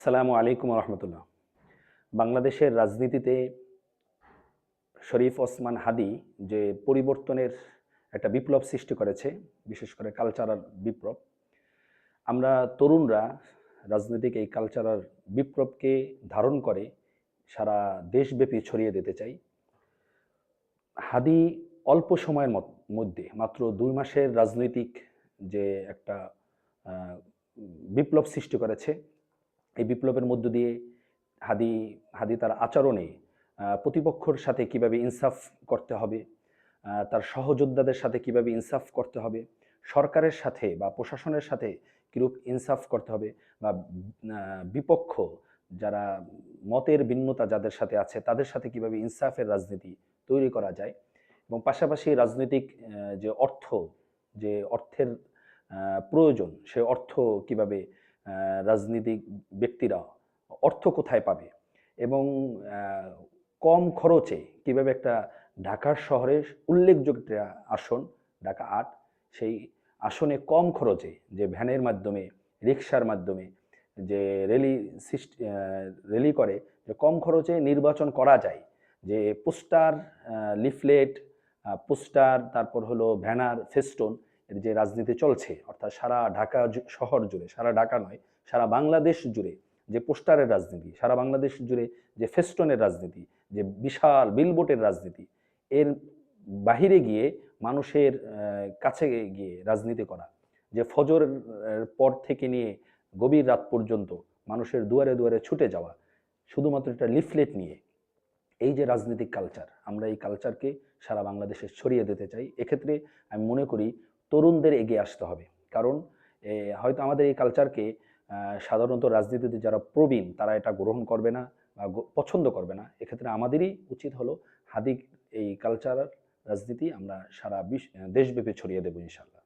আসসালামু আলাইকুম রহমতুল্লাহ। বাংলাদেশের রাজনীতিতে শরীফ ওসমান হাদি যে পরিবর্তনের একটা বিপ্লব সৃষ্টি করেছে, বিশেষ করে কালচারাল বিপ্লব। আমরা তরুণরা রাজনৈতিক এই কালচারাল বিপ্লবকে ধারণ করে সারা দেশব্যাপী ছড়িয়ে দিতে চাই। হাদি অল্প সময়ের মধ্যে মাত্র ২ মাসের রাজনৈতিক যে একটা বিপ্লব সৃষ্টি করেছে, এই বিপ্লবের মধ্য দিয়ে হাদি হাদি তার আচরণে প্রতিপক্ষর সাথে কিভাবে ইনসাফ করতে হবে, তার সহযোদ্ধাদের সাথে কিভাবে ইনসাফ করতে হবে, সরকারের সাথে বা প্রশাসনের সাথে কিরূপ ইনসাফ করতে হবে, বা বিপক্ষ যারা মতের ভিন্নতা যাদের সাথে আছে তাদের সাথে কিভাবে ইনসাফের রাজনীতি তৈরি করা যায়, এবং পাশাপাশি রাজনৈতিক যে অর্থের প্রয়োজন, সে অর্থ কিভাবে রাজনীতিক ব্যক্তিরা অর্থ কোথায় পাবে, এবং কম খরচে কিভাবে একটা ঢাকার শহরের উল্লেখযোগ্য একটা আসন ঢাকা ৮, সেই আসনে কম খরচে যে ভ্যানের মাধ্যমে, রিক্সার মাধ্যমে যে রেলি করে, যে কম খরচে নির্বাচন করা যায়, যে পোস্টার, লিফলেট, পোস্টার, তারপর হলো ব্যানার, ফেস্টুন, এর যে রাজনীতি চলছে, অর্থাৎ সারা ঢাকা শহর জুড়ে, সারা ঢাকা নয়, সারা বাংলাদেশ জুড়ে যে পোস্টারের রাজনীতি, সারা বাংলাদেশ জুড়ে যে ফেস্টনের রাজনীতি, যে বিশাল বিলবোর্ডের রাজনীতি, এর বাহিরে গিয়ে মানুষের কাছে গিয়ে রাজনীতি করা, যে ফজর পর থেকে নিয়ে গভীর রাত পর্যন্ত মানুষের দুয়ারে দুয়ারে ছুটে যাওয়া শুধুমাত্র একটা লিফলেট নিয়ে, এই যে রাজনৈতিক কালচার, আমরা এই কালচারকে সারা বাংলাদেশে ছড়িয়ে দিতে চাই। এক্ষেত্রে আমি মনে করি তরুণদের এগিয়ে আসতে হবে, কারণ হয়তো আমাদের এই কালচারকে সাধারণত রাজনীতিতে যারা প্রবীণ তারা এটা গ্রহণ করবে না বা পছন্দ করবে না। এক্ষেত্রে আমাদেরই উচিত হলো হাদিক এই কালচার রাজনীতি আমরা সারা দেশব্যাপী ছড়িয়ে দেবো ইনশাল্লাহ।